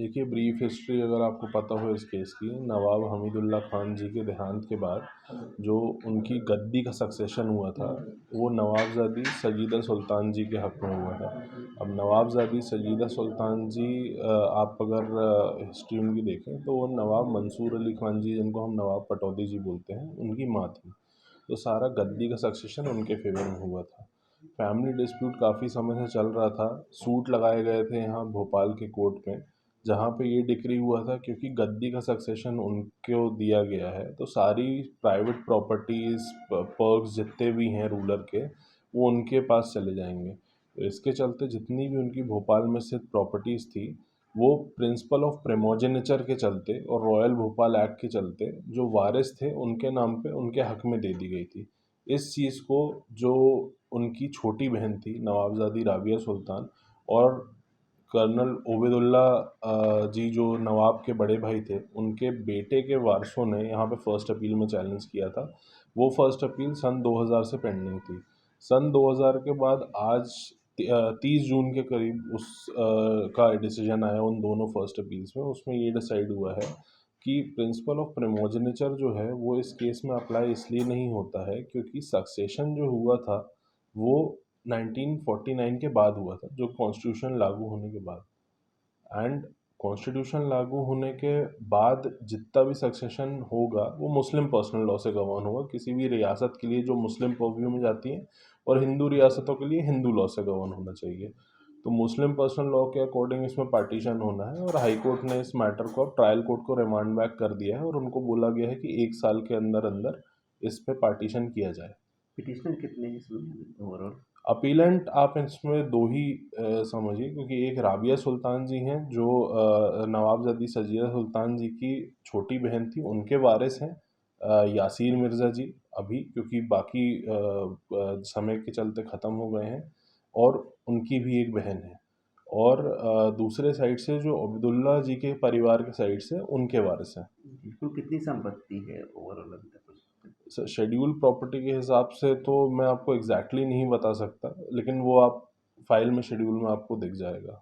देखिए, brief history अगर आपको पता हो इस केस की, नवाब हमीदुल्ला खान जी के देहांत के बाद जो उनकी गद्दी का सक्सेशन हुआ था वो नवाबज़ादी सजीदा सुल्तान जी के हक़ में हुआ था। अब नवाबज़ादी सजीदा सुल्तान जी आप अगर हिस्ट्री उनकी देखें तो वो नवाब मंसूर अली खान जी, जिनको हम नवाब पटौदी जी बोलते हैं, उनकी माँ थी। तो सारा गद्दी का सक्सेशन उनके फेवर में हुआ था। फैमिली डिस्प्यूट काफ़ी समय से चल रहा था। सूट लगाए गए थे यहाँ भोपाल के कोर्ट में, जहाँ पे ये डिक्री हुआ था क्योंकि गद्दी का सक्सेशन उनको दिया गया है तो सारी प्राइवेट प्रॉपर्टीज़ पर्क्स जितने भी हैं रूलर के, वो उनके पास चले जाएंगे। तो इसके चलते जितनी भी उनकी भोपाल में स्थित प्रॉपर्टीज़ थी, वो प्रिंसिपल ऑफ प्रिमोजेनेचर के चलते और रॉयल भोपाल एक्ट के चलते जो वारिस थे उनके नाम पे उनके हक में दे दी गई थी। इस चीज़ को जो उनकी छोटी बहन थी नवाबज़ादी राबिया सुल्तान और कर्नल ओबेदुल्ला जी जो नवाब के बड़े भाई थे, उनके बेटे के वारसों ने यहाँ पे फ़र्स्ट अपील में चैलेंज किया था। वो फ़र्स्ट अपील सन 2000 से पेंडिंग थी। सन 2000 के बाद आज 30 जून के करीब का डिसीजन आया उन दोनों फ़र्स्ट अपील्स में। उसमें ये डिसाइड हुआ है कि प्रिंसिपल ऑफ प्रिमोजेनेचर जो है वो इस केस में अप्लाई इसलिए नहीं होता है क्योंकि सक्सेशन जो हुआ था वो 1949 के बाद हुआ था, जो कॉन्स्टिट्यूशन लागू होने के बाद। एंड कॉन्स्टिट्यूशन लागू होने के बाद जितना भी सक्सेशन होगा वो मुस्लिम पर्सनल लॉ से गवर्न होगा, किसी भी रियासत के लिए जो मुस्लिम पर्व्यू में जाती है, और हिंदू रियासतों के लिए हिंदू लॉ से गवर्न होना चाहिए। तो मुस्लिम पर्सनल लॉ के अकॉर्डिंग इसमें पार्टीशन होना है और हाई कोर्ट ने इस मैटर को अब ट्रायल कोर्ट को रिमांड बैक कर दिया है और उनको बोला गया है कि 1 साल के अंदर अंदर इस पे पार्टीशन किया जाए। पिटिशनर कितने हैं इसमें ओवरऑल? अपीलेंट आप इसमें दो ही समझिए, क्योंकि एक राबिया सुल्तान जी हैं जो नवाबजादी सजीदा सुल्तान जी की छोटी बहन थी, उनके वारिस हैं यासीर मिर्ज़ा जी अभी, क्योंकि बाकी समय के चलते ख़त्म हो गए हैं, और उनकी भी एक बहन है। और दूसरे साइड से जो अब्दुल्ला जी के परिवार के साइड से उनके वारिस हैं। कुल कितनी संपत्ति है ओवरऑल अभी तक? शेड्यूल प्रॉपर्टी के हिसाब से तो मैं आपको एग्जैक्टली नहीं बता सकता, लेकिन वो आप फाइल में शेड्यूल में आपको दिख जाएगा।